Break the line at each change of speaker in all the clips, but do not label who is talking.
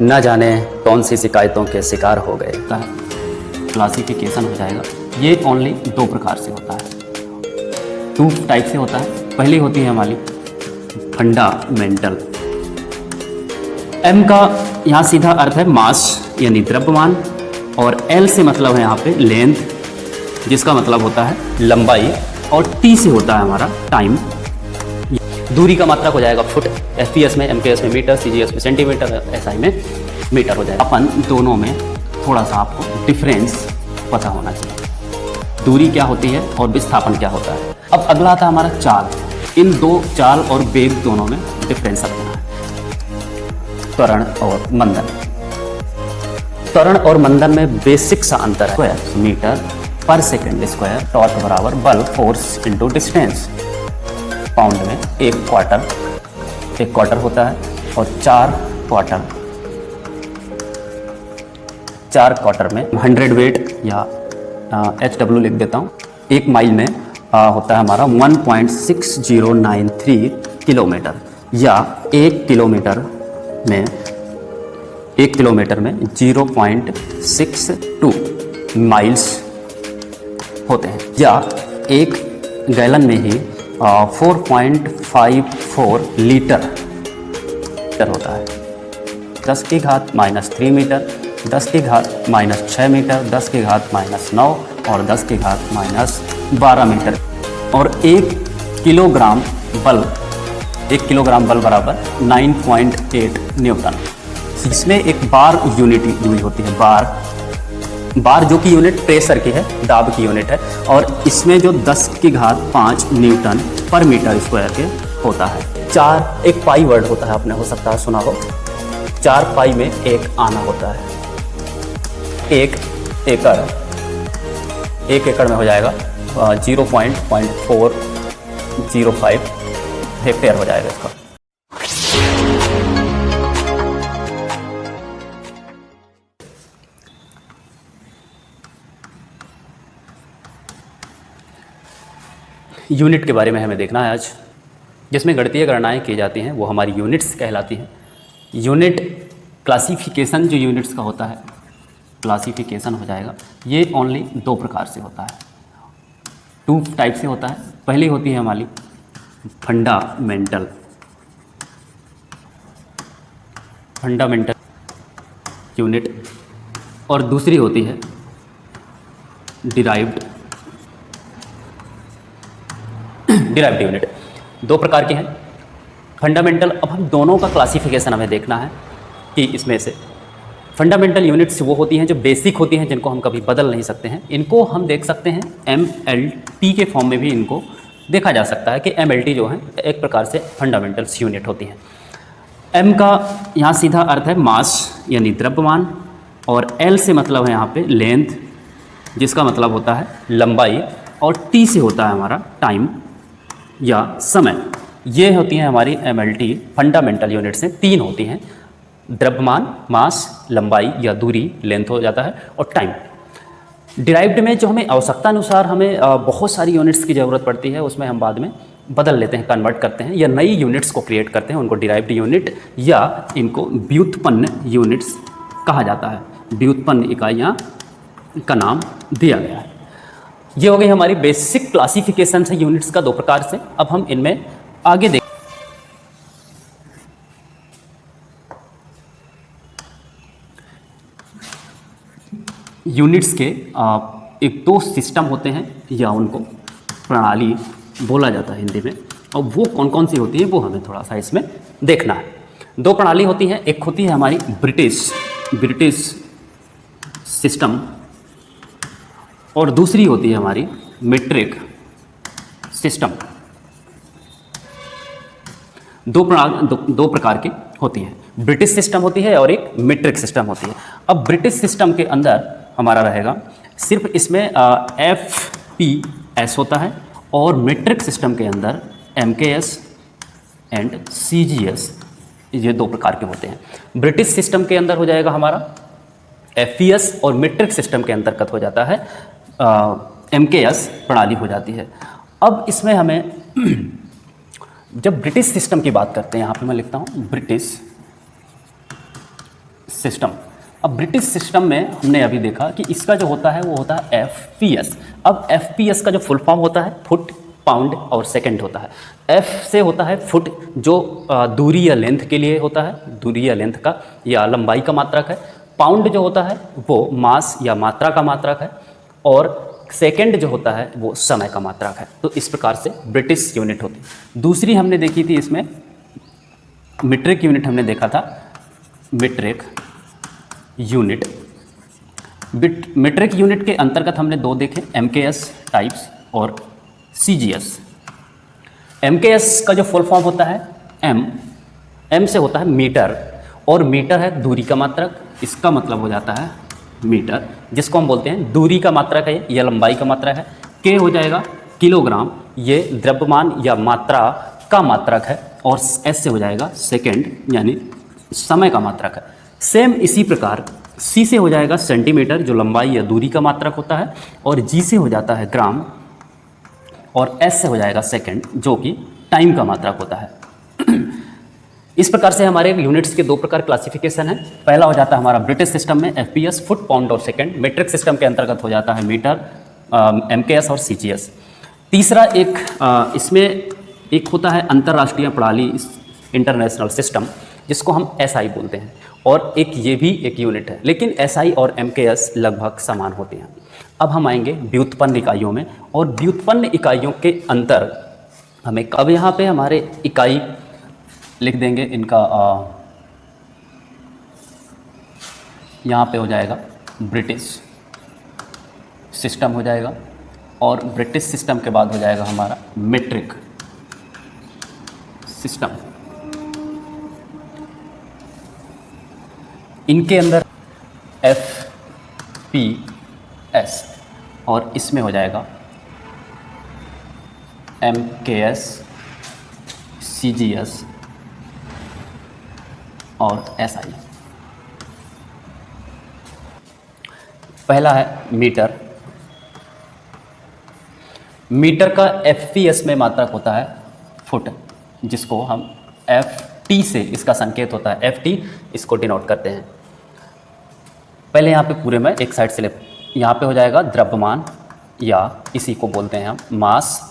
न जाने कौन सी शिकायतों के शिकार हो गए। क्लासिफिकेशन हो जाएगा। ये ओनली दो प्रकार से होता है, टू टाइप से होता है। पहली होती है हमारी फंडामेंटल। एम का यहाँ सीधा अर्थ है मास यानी द्रव्यमान, और एल से मतलब है यहाँ पे लेंथ, जिसका मतलब होता है लंबाई, और टी से होता है हमारा टाइम। दूरी का मात्रक हो जाएगा फुट, एफपीएस में, एमकेएस में मीटर, सीजीएस में सेंटीमीटर, एसआई में मीटर हो जाएगा। अपन दोनों में थोड़ा सा आपको डिफरेंस पता होना चाहिए, दूरी क्या होती है और विस्थापन क्या होता है। अब अगला आता है हमारा चाल। इन दो चाल और वेग दोनों में डिफरेंस रखना है। त्वरण और मंदन। त्वरण और मंदन में बेसिक सा अंतर है। स्क्वायर मीटर पर सेकंड स्क्वायर, टॉर्क बराबर बल फोर्स इनटू डिस्टेंस। पाउंड में एक क्वार्टर होता है, और चार क्वार्टर में 100 वेट या HW लिख देता हूँ। एक माइल में होता है हमारा 1.6093 किलोमीटर, या एक किलोमीटर में 0.62 माइल्स होते हैं, या एक गैलन में ही 4.54 लीटर होता है। 10 की घात -3 मीटर, 10 की घात -6 मीटर, 10 की घात -9 और 10 की घात -12 मीटर। और एक किलोग्राम बल बराबर 9.8 न्यूटन। इसमें एक बार यूनिट यूज होती है, बार जो कि यूनिट प्रेशर की है, दाब की यूनिट है, और इसमें जो 10 की घात 5 न्यूटन पर मीटर स्क्वायर के होता है। एक पाई वर्ड होता है, आपने हो सकता है सुना हो। 4 पाई में एक आना होता है। एक एकड़ में हो जाएगा 0.405 हेक्टेयर हो जाएगा इसका। यूनिट के बारे में हमें देखना है आज। जिसमें गणितीय गणनाएं की जाती हैं वो हमारी यूनिट्स कहलाती हैं। यूनिट क्लासिफिकेशन जो यूनिट्स का होता है, क्लासिफिकेशन हो जाएगा। ये ओनली दो प्रकार से होता है, टू टाइप से होता है। पहली होती है हमारी फंडामेंटल यूनिट, और दूसरी होती है डिराइव्ड यूनिट। दो प्रकार के हैं फंडामेंटल। अब हम दोनों का क्लासिफिकेशन हमें देखना है कि इसमें से फंडामेंटल यूनिट्स वो होती हैं जो बेसिक होती हैं, जिनको हम कभी बदल नहीं सकते हैं। इनको हम देख सकते हैं MLT के फॉर्म में भी इनको देखा जा सकता है कि MLT जो है एक प्रकार से फंडामेंटल्स यूनिट होती हैं। M का यहाँ सीधा अर्थ है मास यानी द्रव्यमान, और L से मतलब है यहाँ पे लेंथ, जिसका मतलब होता है लंबाई, और T से होता है हमारा टाइम या समय। ये होती हैं हमारी MLT फंडामेंटल यूनिट से। 3 होती हैं, द्रव्यमान, मास, लंबाई या दूरी, लेंथ हो जाता है, और टाइम। डिराइव्ड में जो हमें आवश्यकता अनुसार हमें बहुत सारी यूनिट्स की ज़रूरत पड़ती है, उसमें हम बाद में बदल लेते हैं, कन्वर्ट करते हैं, या नई यूनिट्स को क्रिएट करते हैं। उनको डिराइव्ड यूनिट या इनको व्युत्पन्न यूनिट्स कहा जाता है। व्युत्पन्न इकाइयाँ का नाम दिया गया है। ये हो गई हमारी बेसिक क्लासिफिकेशन है यूनिट्स का, दो प्रकार से। अब हम इनमें आगे देख यूनिट्स के एक दो सिस्टम होते हैं, या उनको प्रणाली बोला जाता है हिंदी में, और वो कौन कौन सी होती है वो हमें थोड़ा सा इसमें देखना है। दो प्रणाली होती हैं, एक होती है हमारी ब्रिटिश सिस्टम, और दूसरी होती है हमारी मीट्रिक सिस्टम। दो प्रकार की होती हैं, ब्रिटिश सिस्टम होती है और एक मीट्रिक सिस्टम होती है। अब ब्रिटिश सिस्टम के अंदर हमारा रहेगा सिर्फ इसमें FPS होता है, और मीट्रिक सिस्टम के अंदर MKS एंड CGS, ये दो प्रकार के होते हैं। ब्रिटिश सिस्टम के अंदर हो जाएगा हमारा FPS, और मीट्रिक सिस्टम के अंतर्गत हो जाता है MKS प्रणाली हो जाती है। अब इसमें हमें जब ब्रिटिश सिस्टम की बात करते हैं, यहाँ पे मैं लिखता हूँ ब्रिटिश सिस्टम। अब ब्रिटिश सिस्टम में हमने अभी देखा कि इसका जो होता है वो होता है FPS। अब FPS का जो फुल फॉर्म होता है फुट, पाउंड और सेकंड होता है। F से होता है फुट, जो दूरी या लेंथ के लिए होता है, दूरी या लेंथ का या लंबाई का मात्रक है। पाउंड जो होता है वो मास या मात्रा का मात्रक है, और सेकंड जो होता है वो समय का मात्रक है। तो इस प्रकार से ब्रिटिश यूनिट होती है। दूसरी हमने देखी थी इसमें मीट्रिक यूनिट, हमने देखा था मीट्रिक यूनिट। मीट्रिक यूनिट के अंतर्गत हमने दो देखे, MKS टाइप्स और CGS। MKS का जो फुल फॉर्म होता है M से होता है मीटर, और मीटर है दूरी का मात्रक, इसका मतलब हो जाता है मीटर, जिसको हम बोलते हैं दूरी का मात्रक है या लंबाई का मात्रक है। K हो जाएगा किलोग्राम, ये द्रव्यमान या मात्रा का मात्रक है, और S से हो जाएगा सेकेंड यानी समय का मात्रक है। सेम इसी प्रकार C से हो जाएगा सेंटीमीटर, जो लंबाई या दूरी का मात्रक होता है, और G से हो जाता है ग्राम, और S से हो जाएगा सेकंड, जो कि टाइम का मात्रक होता है। इस प्रकार से हमारे यूनिट्स के दो प्रकार क्लासिफिकेशन है। पहला हो जाता है हमारा ब्रिटिश सिस्टम में FPS, फुट, पाउंड और सेकंड। मीट्रिक सिस्टम के अंतर्गत हो जाता है मीटर, MKS और CGS। तीसरा इसमें एक होता है अंतर्राष्ट्रीय प्रणाली, इंटरनेशनल सिस्टम, जिसको हम SI बोलते हैं, और ये भी एक यूनिट है, लेकिन SI और MKS लगभग समान होते हैं। अब हम आएंगे व्युत्पन्न इकाइयों में, और व्युत्पन्न इकाइयों के अंतर हमें, अब यहाँ पे हमारे इकाई लिख देंगे इनका, यहाँ पे हो जाएगा ब्रिटिश सिस्टम हो जाएगा, और ब्रिटिश सिस्टम के बाद हो जाएगा हमारा मीट्रिक सिस्टम। इनके अंदर FPS, और इसमें हो जाएगा MKS, CGS और SI। पहला है मीटर। मीटर का FPS में मात्रक होता है फुट, जिसको हम FT से, इसका संकेत होता है FT, इसको डिनोट करते हैं। पहले यहाँ पे पूरे में एक साइड से ले, यहाँ पे हो जाएगा द्रव्यमान, या इसी को बोलते हैं हम मास।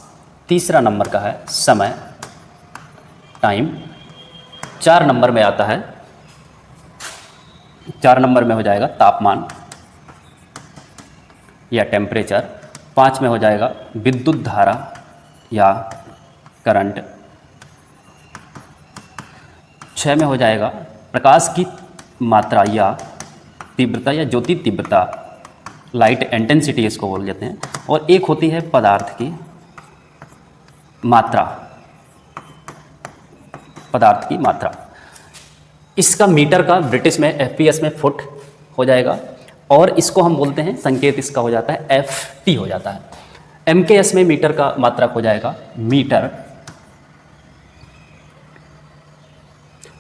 तीसरा नंबर का है समय, टाइम। 4 नंबर में आता है, 4 नंबर में हो जाएगा तापमान या टेम्परेचर। 5 में हो जाएगा विद्युत धारा या करंट। 6 में हो जाएगा प्रकाश की मात्रा या तीव्रता या ज्योति तीव्रता, लाइट इंटेंसिटी इसको बोल देते हैं। और एक होती है पदार्थ की मात्रा, पदार्थ की मात्रा। इसका मीटर का ब्रिटिश में FPS में फुट हो जाएगा, और इसको हम बोलते हैं, संकेत इसका हो जाता है FT हो जाता है। MKS में मीटर का मात्रक हो जाएगा मीटर।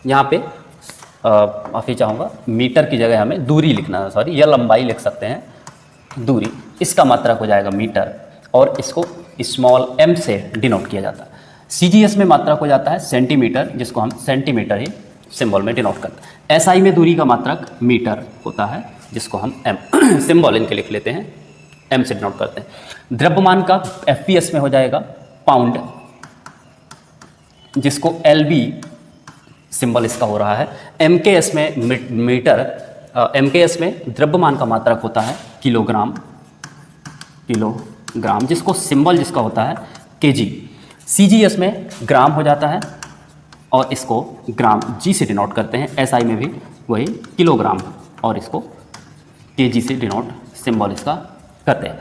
यहाँ पे माफ़ी चाहूँगा, मीटर की जगह हमें दूरी लिखना, सॉरी, या लंबाई लिख सकते हैं, दूरी। इसका मात्रक हो जाएगा मीटर, और इसको स्मॉल m से डिनोट किया जाता है। CGS में मात्रक हो जाता है सेंटीमीटर, जिसको हम सेंटीमीटर ही सिंबल में डिनोट करते हैं। SI में दूरी का मात्रक मीटर होता है, जिसको हम m सिंबल इनके लिख लेते हैं, m से डिनोट करते हैं। द्रव्यमान का FPS में हो जाएगा पाउंड, जिसको LB सिंबल इसका हो रहा है। MKS में मीटर, MKS में द्रव्यमान का मात्रक होता है किलोग्राम, जिसको सिंबल जिसका होता है kg। CGS में ग्राम हो जाता है, और इसको ग्राम G से डिनोट करते हैं। SI में भी वही किलोग्राम, और इसको kg से डिनोट सिंबल इसका करते हैं।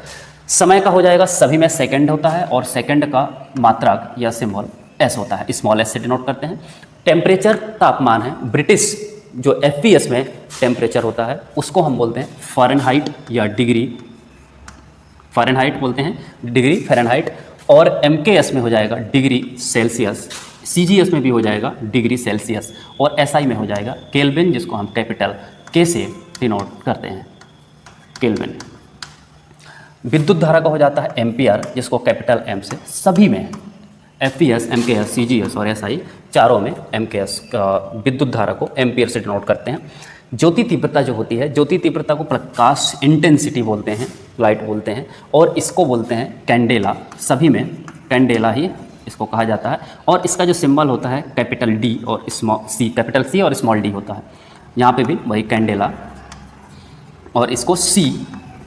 समय का हो जाएगा, सभी में सेकंड होता है, और सेकंड का मात्रक या सिंबल S होता है, स्मॉल s से डिनोट करते हैं। टेम्परेचर तापमान है, ब्रिटिश जो FPS में टेम्परेचर होता है उसको हम बोलते हैं फ़ारेनहाइट या डिग्री, फ़ारेनहाइट बोलते हैं, डिग्री फ़ारेनहाइट। और MKS में हो जाएगा डिग्री सेल्सियस, CGS में भी हो जाएगा डिग्री सेल्सियस, और SI में हो जाएगा केल्विन, जिसको हम कैपिटल K से डिनोट करते हैं, केल्विन। विद्युत धारा का हो जाता है एम्पियर, जिसको कैपिटल M से। सभी में FPS, MKS, CGS और SI चारों में MKS का विद्युत धारा को एम्पियर से डिनोट करते हैं। ज्योति तीव्रता जो होती है, ज्योति तीव्रता को प्रकाश इंटेंसिटी बोलते हैं, लाइट बोलते हैं, और इसको बोलते हैं कैंडेला। सभी में कैंडेला ही इसको कहा जाता है। और इसका जो सिंबल होता है कैपिटल डी और स्मॉल सी, कैपिटल सी और स्मॉल डी होता है। यहाँ पे भी वही कैंडेला, और इसको सी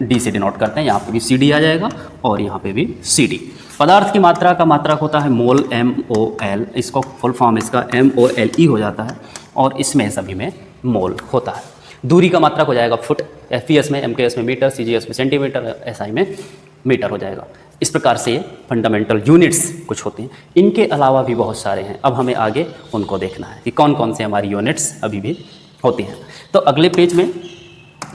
डी से डिनोट करते हैं। यहाँ पे भी सी डी आ जाएगा और यहाँ पे भी सी डी। पदार्थ की मात्रा का मात्रक होता है मोल, MOL, इसको फुल फॉर्म इसका MOLE हो जाता है, और इसमें सभी में मोल होता है। दूरी का मात्रक हो जाएगा फुट, FPS में, MKS में मीटर, CGS में सेंटीमीटर, SI में मीटर हो जाएगा। इस प्रकार से ये फंडामेंटल यूनिट्स कुछ होते हैं। इनके अलावा भी बहुत सारे हैं, अब हमें आगे उनको देखना है कि कौन कौन से हमारी यूनिट्स अभी भी होती हैं। तो अगले पेज में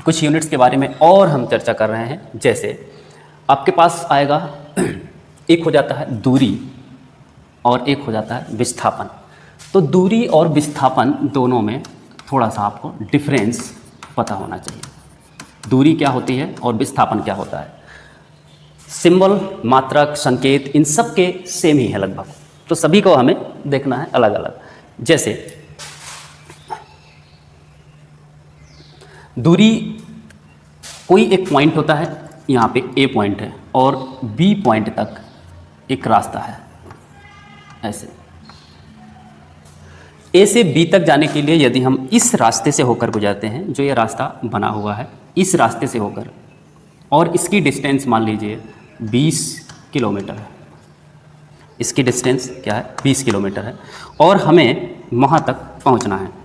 कुछ यूनिट्स के बारे में और हम चर्चा कर रहे हैं। जैसे आपके पास आएगा, एक हो जाता है दूरी और एक हो जाता है विस्थापन। तो दूरी और विस्थापन दोनों में थोड़ा सा आपको डिफरेंस पता होना चाहिए। दूरी क्या होती है और विस्थापन क्या होता है। सिंबल, मात्रक, संकेत इन सब के सेम ही है लगभग, तो सभी को हमें देखना है अलग अलग। जैसे दूरी, कोई एक पॉइंट होता है, यहाँ पे A पॉइंट है और B पॉइंट तक एक रास्ता है। ऐसे A से B तक जाने के लिए यदि हम इस रास्ते से होकर गुजरते हैं, जो ये रास्ता बना हुआ है, इस रास्ते से होकर, और इसकी डिस्टेंस मान लीजिए 20 किलोमीटर है। इसकी डिस्टेंस क्या है, 20 किलोमीटर है, और हमें वहाँ तक पहुँचना है।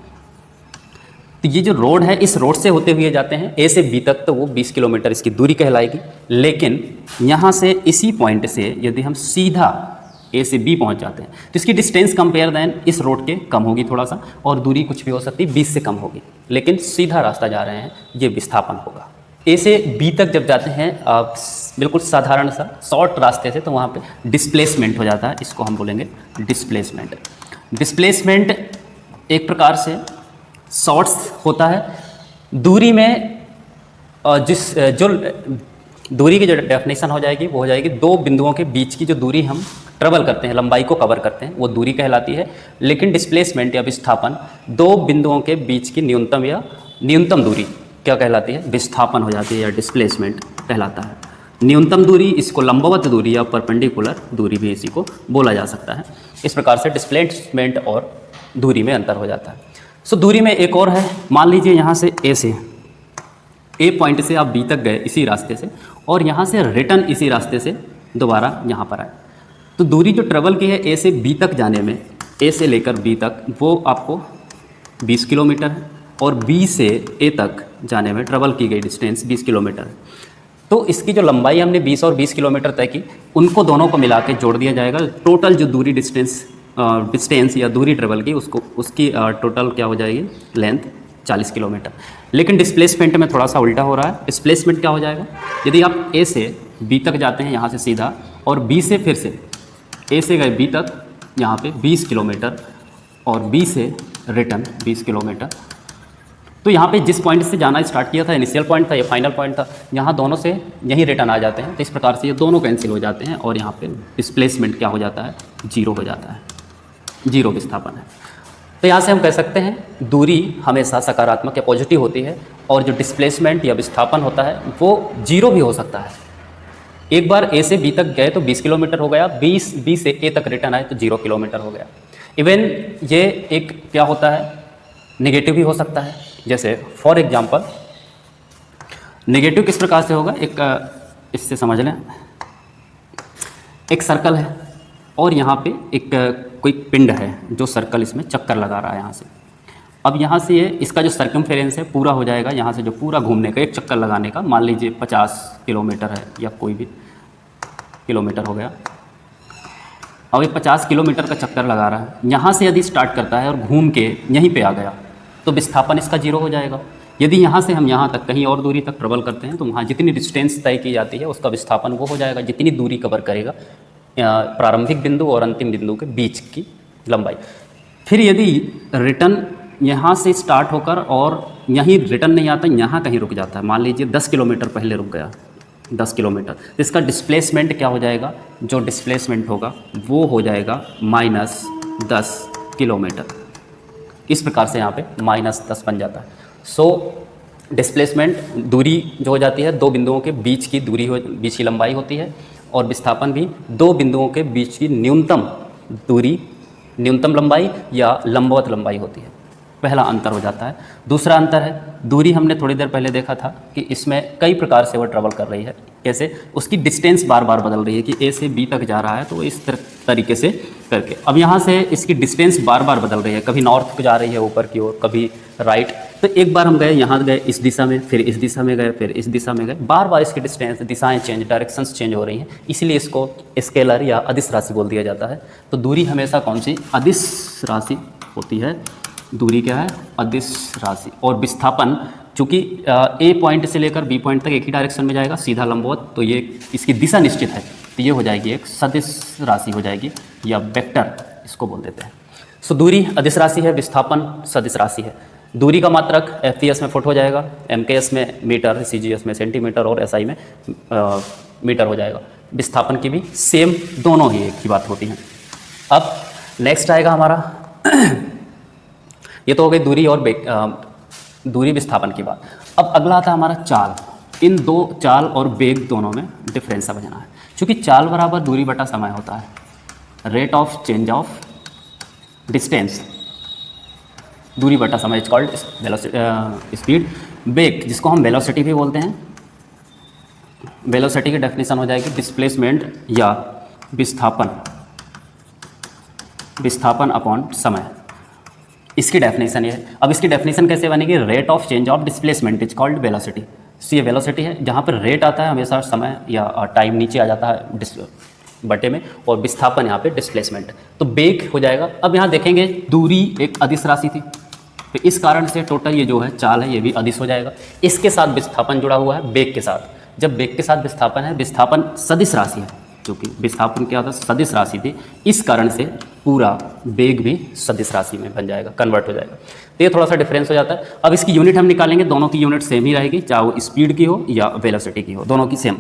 तो ये जो रोड है, इस रोड से होते हुए जाते हैं A से B तक, तो वो 20 किलोमीटर इसकी दूरी कहलाएगी। लेकिन यहाँ से इसी पॉइंट से यदि हम सीधा A से B पहुँच जाते हैं, तो इसकी डिस्टेंस कंपेयर देन इस रोड के कम होगी थोड़ा सा, और दूरी कुछ भी हो सकती है 20 से कम होगी। लेकिन सीधा रास्ता जा रहे हैं, ये विस्थापन होगा। A से B तक जब जाते हैं आप बिल्कुल साधारण सा शॉर्ट रास्ते से, तो वहाँ पे डिस्प्लेसमेंट हो जाता है, इसको हम बोलेंगे डिस्प्लेसमेंट। डिस्प्लेसमेंट एक प्रकार से शॉर्ट्स होता है। दूरी में जो दूरी की जो डेफिनेशन हो जाएगी वो हो जाएगी दो बिंदुओं के बीच की जो दूरी हम ट्रेवल करते हैं, लंबाई को कवर करते हैं, वो दूरी कहलाती है। लेकिन डिस्प्लेसमेंट या विस्थापन दो बिंदुओं के बीच की न्यूनतम या न्यूनतम दूरी क्या कहलाती है, विस्थापन हो जाती है या डिस्प्लेसमेंट कहलाता है। न्यूनतम दूरी, इसको लंबवत दूरी या परपेंडिकुलर दूरी भी इसी को बोला जा सकता है। इस प्रकार से डिस्प्लेसमेंट और दूरी में अंतर हो जाता है। सो दूरी में एक और है, मान लीजिए यहाँ से A पॉइंट से आप B तक गए इसी रास्ते से, और यहाँ से रिटर्न इसी रास्ते से दोबारा यहाँ पर आए, तो दूरी जो ट्रेवल की है A से B तक जाने में, A से लेकर B तक, वो आपको 20 किलोमीटर है, और B से A तक जाने में ट्रेवल की गई डिस्टेंस 20 किलोमीटर है। तो इसकी जो लंबाई हमने 20 और 20 किलोमीटर तय की, उनको दोनों को मिला के जोड़ दिया जाएगा। टोटल जो दूरी डिस्टेंस या दूरी ट्रेवल की, उसकी टोटल क्या हो जाएगी, लेंथ 40 किलोमीटर। लेकिन डिस्प्लेसमेंट में थोड़ा सा उल्टा हो रहा है। डिस्प्लेसमेंट क्या हो जाएगा, यदि आप A से B तक जाते हैं यहाँ से सीधा, और B से फिर से A से गए B तक, यहाँ पे 20 किलोमीटर, और B से रिटर्न 20 किलोमीटर, तो यहाँ पे जिस पॉइंट से जाना स्टार्ट किया था, इनिशियल पॉइंट था या फाइनल पॉइंट था, यहाँ दोनों से यहीं रिटर्न आ जाते हैं। तो इस प्रकार से ये दोनों कैंसिल हो जाते हैं, और यहाँ पे डिस्प्लेसमेंट क्या हो जाता है, 0 हो जाता है, 0 विस्थापन है। तो यहाँ से हम कह सकते हैं दूरी हमेशा सकारात्मक या पॉजिटिव होती है, और जो डिस्प्लेसमेंट या विस्थापन होता है वो 0 भी हो सकता है। एक बार A से B तक गए तो 20 किलोमीटर हो गया, B से A तक रिटर्न आए तो 0 किलोमीटर हो गया। इवन ये एक क्या होता है, नेगेटिव भी हो सकता है। जैसे फॉर एग्जांपल नेगेटिव किस प्रकार से होगा, एक इससे समझ लें, एक सर्कल है और यहाँ पे एक कोई पिंड है जो सर्कल इसमें चक्कर लगा रहा है यहाँ से। अब यहाँ से ये इसका जो सर्कमफेरेंस है पूरा हो जाएगा, यहाँ से जो पूरा घूमने का, एक चक्कर लगाने का, मान लीजिए 50 किलोमीटर है या कोई भी किलोमीटर हो गया। अब ये 50 किलोमीटर का चक्कर लगा रहा है, यहाँ से यदि स्टार्ट करता है और घूम के यहीं पे आ गया तो विस्थापन इसका 0 हो जाएगा। यदि यहाँ से हम यहाँ तक कहीं और दूरी तक ट्रेवल करते हैं तो वहाँ जितनी डिस्टेंस तय की जाती है उसका विस्थापन वो हो जाएगा जितनी दूरी कवर करेगा प्रारंभिक बिंदु और अंतिम बिंदु के बीच की लंबाई। फिर यदि रिटर्न यहाँ से स्टार्ट होकर और यहीं रिटर्न नहीं आता, यहाँ कहीं रुक जाता है, मान लीजिए 10 किलोमीटर पहले रुक गया, 10 किलोमीटर, तो इसका डिस्प्लेसमेंट क्या हो जाएगा, जो डिस्प्लेसमेंट होगा वो हो जाएगा -10 किलोमीटर। इस प्रकार से यहाँ पे -10 बन जाता है। सो डिस्प्लेसमेंट दूरी जो हो जाती है दो बिंदुओं के बीच की दूरी बीच की लंबाई होती है, और विस्थापन भी दो बिंदुओं के बीच की न्यूनतम दूरी, न्यूनतम लंबाई या लंबवत लंबाई होती है। पहला अंतर हो जाता है। दूसरा अंतर है दूरी। हमने थोड़ी देर पहले देखा था कि इसमें कई प्रकार से वो ट्रेवल कर रही है। कैसे? उसकी डिस्टेंस बार बार बदल रही है कि ए से बी तक जा रहा है तो इस तरीके से करके। अब यहाँ से इसकी डिस्टेंस बार बार बदल रही है, कभी नॉर्थ को जा रही है ऊपर की ओर, कभी राइट। तो एक बार हम गए यहाँ गए इस दिशा में, फिर इस दिशा में गए, फिर इस दिशा में गए, बार बार इसकी डिस्टेंस, दिशाएं चेंज, डायरेक्शंस चेंज हो रही हैं, इसलिए इसको स्केलर या अदिश राशि बोल दिया जाता है। तो दूरी हमेशा कौन सी? अदिश राशि होती है। दूरी क्या है? अदिश राशि। और विस्थापन चूँकि ए पॉइंट से लेकर बी पॉइंट तक एक ही डायरेक्शन में जाएगा, सीधा लंबवत, तो ये इसकी दिशा निश्चित है, तो ये हो जाएगी एक सदिश राशि हो जाएगी, या वेक्टर इसको बोल देते हैं। सो दूरी अदिश राशि है, विस्थापन सदिश राशि है। दूरी का मात्रक FPS में फुट हो जाएगा, MKS में मीटर, CGS में सेंटीमीटर और SI में मीटर हो जाएगा। विस्थापन की भी सेम, दोनों ही एक ही बात होती हैं। अब नेक्स्ट आएगा हमारा ये तो हो गई दूरी और दूरी विस्थापन की बात। अब अगला आता है हमारा चाल। इन दो, चाल और वेग दोनों में डिफरेंस समझना है। क्योंकि चाल बराबर दूरी बटा समय होता है, rate of change of distance, दूरी बटा समय इज कॉल्ड स्पीड। वेग जिसको हम वेलोसिटी भी बोलते हैं, वेलोसिटी की डेफिनेशन हो जाएगी डिस्प्लेसमेंट या विस्थापन अपॉन समय। इसकी डेफिनेशन ये है। अब इसकी डेफिनेशन कैसे बनेगी? Rate of change of displacement is called velocity. See ये वेलोसिटी है, जहाँ पर रेट आता है हमेशा समय या टाइम नीचे आ जाता है बटे में, और विस्थापन यहाँ पे डिस्प्लेसमेंट, तो वेग हो जाएगा। अब यहाँ देखेंगे दूरी एक अदिश राशि थी, तो इस कारण से टोटल ये जो है चाल है ये भी अदिश हो जाएगा। इसके साथ विस्थापन जुड़ा हुआ है वेग के साथ। जब वेग के साथ विस्थापन है, विस्थापन सदिश राशि है, क्योंकि विस्थापन क्या था? सदिश राशि थी, इस कारण से पूरा वेग भी सदिश राशि में बन जाएगा, कन्वर्ट हो जाएगा। तो ये थोड़ा सा डिफरेंस हो जाता है। अब इसकी यूनिट हम निकालेंगे, दोनों की यूनिट सेम ही रहेगी, चाहे वो स्पीड की हो या वेलोसिटी की हो, दोनों की सेम।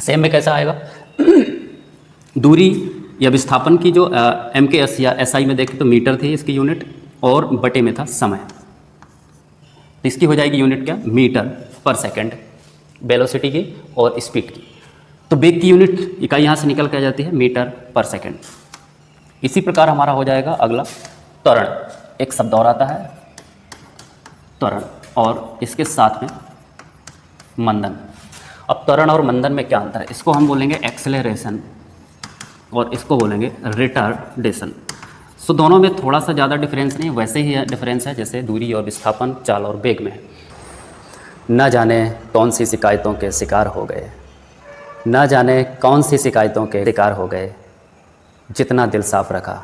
सेम में कैसा आएगा? दूरी या विस्थापन की जो MKS या SI में देखें तो मीटर थी इसकी यूनिट, और बटे में था समय, तो इसकी हो जाएगी यूनिट क्या? मीटर पर सेकेंड, वेलोसिटी की और स्पीड की। तो वेग की यूनिट इकाई यहाँ से निकल के आ जाती है मीटर पर सेकेंड। इसी प्रकार हमारा हो जाएगा अगला त्वरण। एक शब्द और आता है त्वरण, और इसके साथ में मंदन। अब त्वरण और मंदन में क्या अंतर है? इसको हम बोलेंगे एक्सेलरेशन और इसको बोलेंगे रिटार्डेशन। सो दोनों में थोड़ा सा ज़्यादा डिफरेंस नहीं, वैसे ही डिफरेंस है जैसे दूरी और विस्थापन, चाल और वेग में है। न जाने कौन सी शिकायतों के शिकार हो गए, न जाने कौन सी शिकायतों के शिकार हो गए, जितना दिल साफ रखा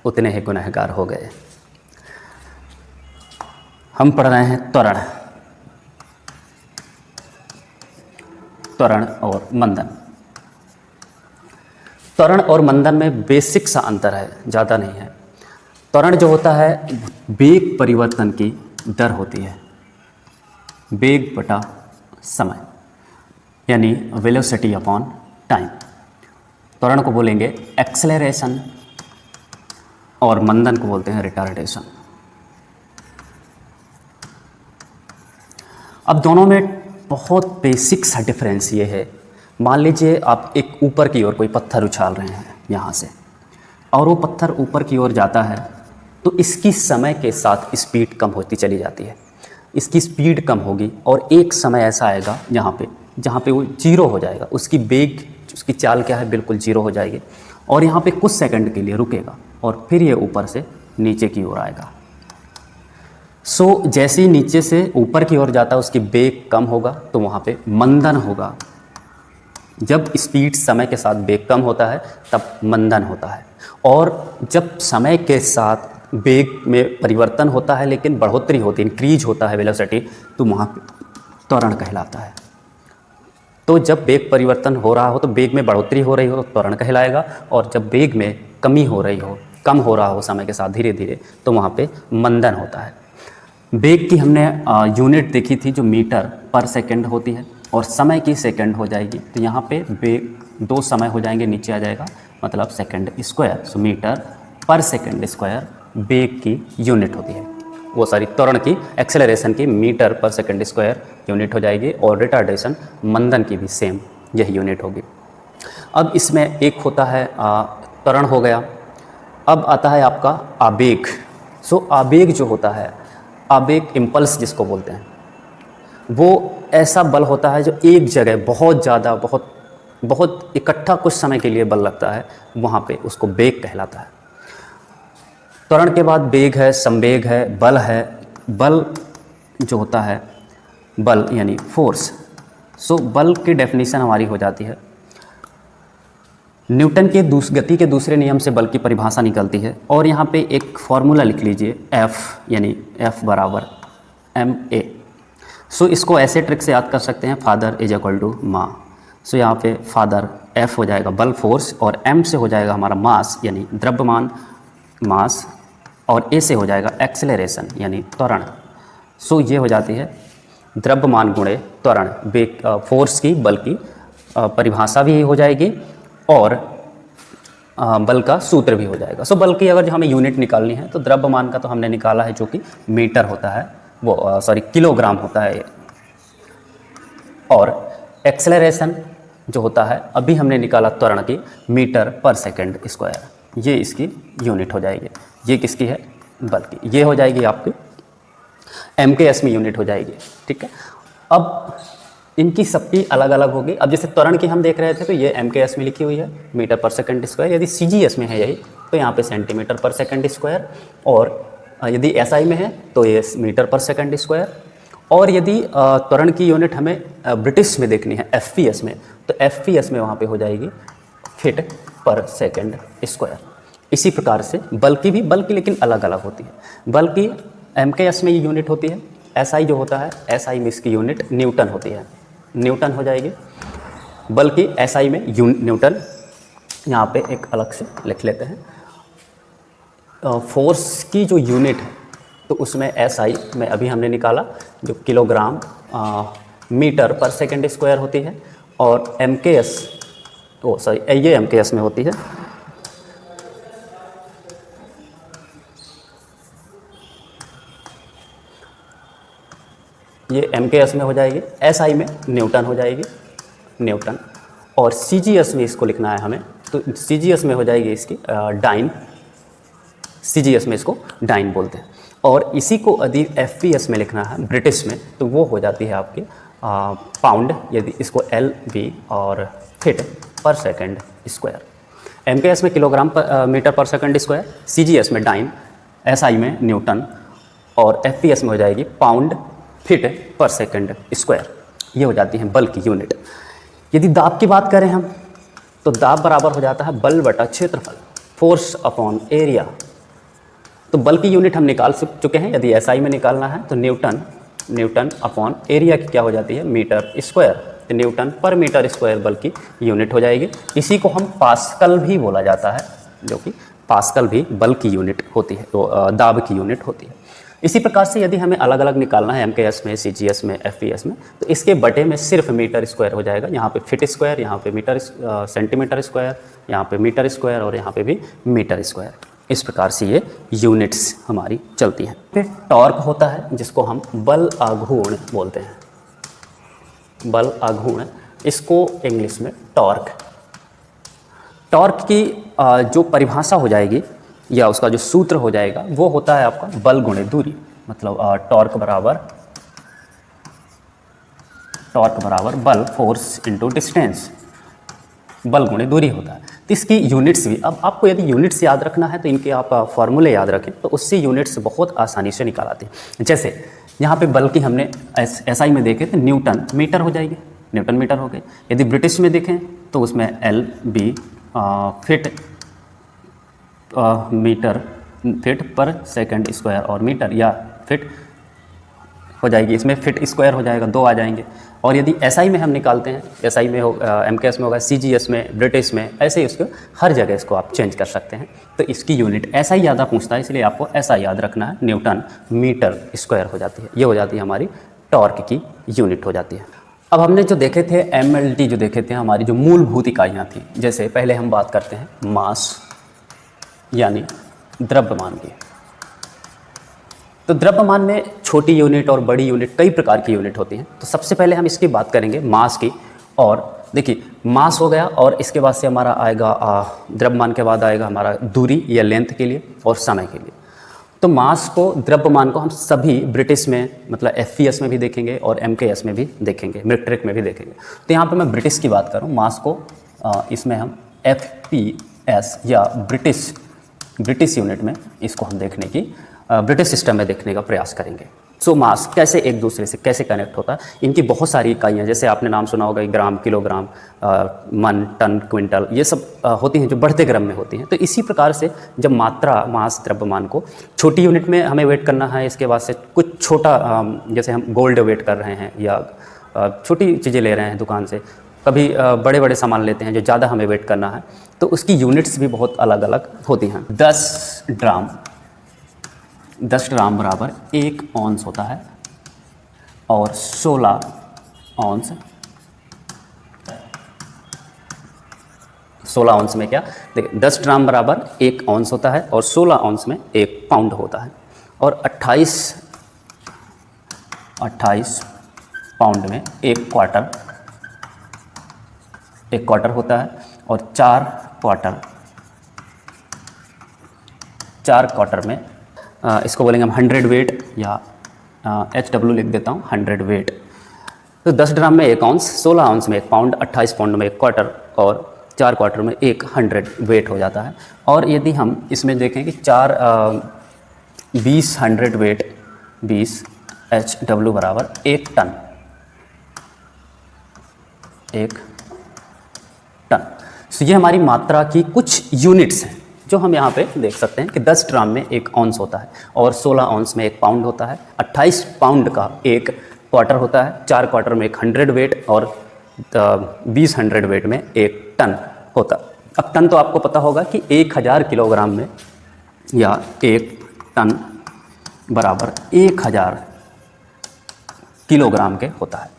उतने ही गुनहगार हो गए। हम पढ़ रहे हैं त्वरण, त्वरण और मंदन। त्वरण और मंदन में बेसिक सा अंतर है, ज़्यादा नहीं है। त्वरण जो होता है वेग परिवर्तन की दर होती है, वेग बटा समय, यानी वेलोसिटी अपॉन टाइम। त्वरण को बोलेंगे एक्सेलरेशन और मंदन को बोलते हैं रिटार्डेशन। अब दोनों में बहुत बेसिक सा डिफरेंस ये है, मान लीजिए आप एक ऊपर की ओर कोई पत्थर उछाल रहे हैं यहाँ से, और वो पत्थर ऊपर की ओर जाता है, तो इसकी समय के साथ स्पीड कम होती चली जाती है। इसकी स्पीड कम होगी और एक समय ऐसा आएगा जहाँ पे वो जीरो हो जाएगा, उसकी वेग, उसकी चाल क्या है, बिल्कुल जीरो हो जाएगी, और यहाँ पे कुछ सेकंड के लिए रुकेगा और फिर ये ऊपर से नीचे की ओर आएगा। सो जैसे ही नीचे से ऊपर की ओर जाता है उसकी वेग कम होगा, तो वहाँ पे मंदन होगा। जब स्पीड समय के साथ वेग कम होता है तब मंदन होता है, और जब समय के साथ वेग में परिवर्तन होता है लेकिन बढ़ोतरी होती है, इंक्रीज होता है वेलोसिटी, तो वहाँ पे त्वरण कहलाता है। तो जब वेग परिवर्तन हो रहा हो, तो वेग में बढ़ोतरी हो रही हो तो त्वरण कहलाएगा, और जब वेग में कमी हो रही हो, कम हो रहा हो समय के साथ धीरे धीरे, तो वहाँ पे मंदन होता है। वेग की हमने यूनिट देखी थी जो मीटर पर सेकंड होती है, और समय की सेकंड हो जाएगी, तो यहाँ पे वेग दो समय हो जाएंगे, नीचे आ जाएगा, मतलब सेकंड स्क्वायर। सो मीटर पर सेकंड स्क्वायर वेग की यूनिट होती है। वो सारी त्वरण की एक्सेलरेशन की मीटर पर सेकंड स्क्वायर यूनिट हो जाएगी, और रिटार्डेशन मंदन की भी सेम यही यूनिट होगी। अब इसमें एक होता है त्वरण हो गया। अब आता है आपका आवेग। सो आवेग जो होता है, आवेग इम्पल्स जिसको बोलते हैं, वो ऐसा बल होता है जो एक जगह बहुत ज़्यादा बहुत इकट्ठा कुछ समय के लिए बल लगता है, वहाँ पे उसको वेग कहलाता है। त्वरण के बाद वेग है, संवेग है, बल है। बल जो होता है, बल यानी फोर्स। सो बल की डेफिनेशन हमारी हो जाती है, न्यूटन के गति के दूसरे नियम से बल की परिभाषा निकलती है, और यहाँ पे एक फॉर्मूला लिख लीजिए, F यानी F बराबर ma। सो इसको ऐसे ट्रिक से याद कर सकते हैं, फादर इज इक्वल टू माँ। सो यहाँ पे फादर F हो जाएगा बल फोर्स, और m से हो जाएगा हमारा मास यानी द्रव्यमान मास, और a से हो जाएगा एक्सेलरेशन यानी त्वरण। सो ये हो जाती है द्रव्यमान गुणे त्वरण, फोर्स की बल की परिभाषा भी हो जाएगी, और बल का सूत्र भी हो जाएगा। सो बल की अगर जो हमें यूनिट निकालनी है तो द्रव्यमान का तो हमने निकाला है, जो कि मीटर होता है, वो किलोग्राम होता है, और एक्सेलरेशन जो होता है अभी हमने निकाला त्वरण की, मीटर पर सेकंड स्क्वायर, ये इसकी यूनिट हो जाएगी। ये किसकी है? बल की। ये हो जाएगी आपकी MKS में यूनिट हो जाएगी, ठीक है। अब इनकी सबकी अलग अलग होगी। अब जैसे त्वरण की हम देख रहे थे तो ये MKS में लिखी हुई है, मीटर पर सेकंड स्क्वायर। यदि CGS में है यही तो यहाँ पे सेंटीमीटर पर सेकंड स्क्वायर, और यदि SI में है तो ये मीटर पर सेकंड स्क्वायर। और यदि त्वरण की यूनिट हमें ब्रिटिश में देखनी है, FPS में, तो FPS में वहाँ पे हो जाएगी फीट पर सेकंड स्क्वायर। इसी प्रकार से बल की लेकिन अलग अलग होती है। बल की MKS में ये यूनिट होती है, SI जो होता है, SI में इसकी यूनिट न्यूटन होती है, न्यूटन हो जाएगी। बल की SI में न्यूटन, यहाँ पे एक अलग से लिख लेते हैं। फोर्स की जो यूनिट है तो उसमें SI में अभी हमने निकाला जो किलोग्राम मीटर पर सेकंड स्क्वायर होती है, और MKS ये MKS में होती है, ये MKS में हो जाएगी। SI में न्यूटन हो जाएगी, न्यूटन। और CGS में इसको लिखना है हमें, तो CGS में हो जाएगी इसकी डाइन, CGS में इसको डाइन बोलते हैं। और इसी को यदि FPS में लिखना है ब्रिटिश में, तो वो हो जाती है आपकी पाउंड, यदि इसको LB, और फीट पर सेकंड स्क्वायर। MKS में किलोग्राम पर मीटर पर सेकंड स्क्वायर, CGS में डाइन, SI में न्यूटन, और FPS में हो जाएगी पाउंड फीट पर सेकंड स्क्वायर। ये हो जाती है बल की यूनिट। यदि दाब की बात करें हम, तो दाब बराबर हो जाता है बल बटा क्षेत्रफल, फोर्स अपॉन एरिया। तो बल की यूनिट हम निकाल चुके हैं। यदि SI में निकालना है तो न्यूटन अपॉन एरिया की क्या हो जाती है? Metre square. तो न्यूटन पर मीटर स्क्वायर बल की यूनिट हो जाएगी। इसी को हम पास्कल भी बोला जाता है, जो कि पास्कल भी बल की यूनिट होती है, तो दाब की यूनिट होती है। इसी प्रकार से यदि हमें अलग अलग निकालना है MKS में, CGS में, FPS में, तो इसके बटे में सिर्फ मीटर स्क्वायर हो जाएगा। यहाँ पे फीट स्क्वायर, यहाँ पे मीटर सेंटीमीटर स्क्वायर, यहाँ पे मीटर स्क्वायर, और यहाँ पे भी मीटर स्क्वायर। इस प्रकार से ये यूनिट्स हमारी चलती हैं। फिर टॉर्क होता है, जिसको हम बल आघूर्ण बोलते हैं। बल आघूर्ण, इसको इंग्लिश में टॉर्क। टॉर्क की जो परिभाषा हो जाएगी या उसका जो सूत्र हो जाएगा वो होता है आपका बल गुणे दूरी। मतलब टॉर्क बराबर बल, फोर्स इंटू डिस्टेंस, बल गुणे दूरी होता है। तो इसकी यूनिट्स भी, अब आपको यदि यूनिट्स याद रखना है तो इनके आप फॉर्मूले याद रखें, तो उससे यूनिट्स बहुत आसानी से निकाल आते हैं। जैसे यहाँ पे बल की हमने SI में देखे तो न्यूटन मीटर हो जाएगी, न्यूटन मीटर हो गए। यदि ब्रिटिश में देखें तो उसमें LB फीट मीटर, फीट पर सेकंड स्क्वायर, और मीटर या फीट हो जाएगी, इसमें फीट स्क्वायर हो जाएगा, 2 आ जाएंगे। और यदि SI में हम निकालते हैं, SI में हो, MKS में होगा, CGS में, ब्रिटिश में, ऐसे ही उसको हर जगह इसको आप चेंज कर सकते हैं। तो इसकी यूनिट SI ज़्यादा पूछता है, इसलिए आपको SI याद रखना है। न्यूटन मीटर स्क्वायर हो जाती है, ये हो जाती है हमारी टॉर्क की यूनिट हो जाती है। अब हमने जो देखे थे MLT, जो देखे थे हमारी जो मूलभूत इकाइयाँ थी, जैसे पहले हम बात करते हैं मास यानी द्रव्यमान की। तो द्रव्यमान में छोटी यूनिट और बड़ी यूनिट, कई प्रकार की यूनिट होती हैं। तो सबसे पहले हम इसकी बात करेंगे मास की। और देखिए, मास हो गया और इसके बाद से हमारा आएगा द्रव्यमान के बाद आएगा हमारा दूरी या लेंथ के लिए और समय के लिए। तो मास को, द्रव्यमान को हम सभी ब्रिटिश में, मतलब FPS में भी देखेंगे और MKS में भी देखेंगे, मीट्रिक में भी देखेंगे। तो यहाँ पे मैं ब्रिटिश की बात करूँ, मास को इसमें हम FPS या ब्रिटिश यूनिट में इसको हम देखने की, ब्रिटिश सिस्टम में देखने का प्रयास करेंगे। सो मास कैसे एक दूसरे से कैसे कनेक्ट होता है, इनकी बहुत सारी इकाइयाँ, जैसे आपने नाम सुना होगा ग्राम, किलोग्राम, मन, टन, क्विंटल, ये सब होती हैं जो बढ़ते क्रम में होती हैं। तो इसी प्रकार से जब मात्रा, मास, द्रव्यमान को छोटी यूनिट में हमें वेट करना है, इसके बाद से कुछ छोटा, जैसे हम गोल्ड वेट कर रहे हैं या छोटी चीज़ें ले रहे हैं दुकान से, कभी बड़े बड़े सामान लेते हैं जो ज़्यादा हमें वेट करना है, तो उसकी यूनिट्स भी बहुत अलग अलग होती हैं। 10 ग्राम बराबर 1 औंस होता है और 16 औंस, 16 औंस में क्या, देखिए 10 ग्राम बराबर 1 औंस होता है और 16 औंस में 1 पाउंड होता है। और 28 पाउंड में 1 क्वार्टर होता है और 4 क्वार्टर में इसको बोलेंगे हम 100 वेट या HW लिख देता हूँ, 100 वेट। तो 10 ग्राम में 1 औंस, 16 औंस में 1 पाउंड, 28 पाउंड में 1 क्वार्टर और 4 क्वार्टर में 100 वेट हो जाता है। और यदि हम इसमें देखें कि 20 100 वेट, 20 HW बराबर 1 टन, 1 टन। तो ये हमारी मात्रा की कुछ यूनिट्स हैं जो हम यहाँ पे देख सकते हैं कि 10 ग्राम में 1 औंस होता है और 16 औंस में 1 पाउंड होता है, 28 पाउंड का 1 क्वार्टर होता है, 4 क्वार्टर में 100 वेट और 20 100 वेट में 1 टन होता है। अब टन तो आपको पता होगा कि 1000 किलोग्राम में या 1 टन बराबर 1000 किलोग्राम के होता है।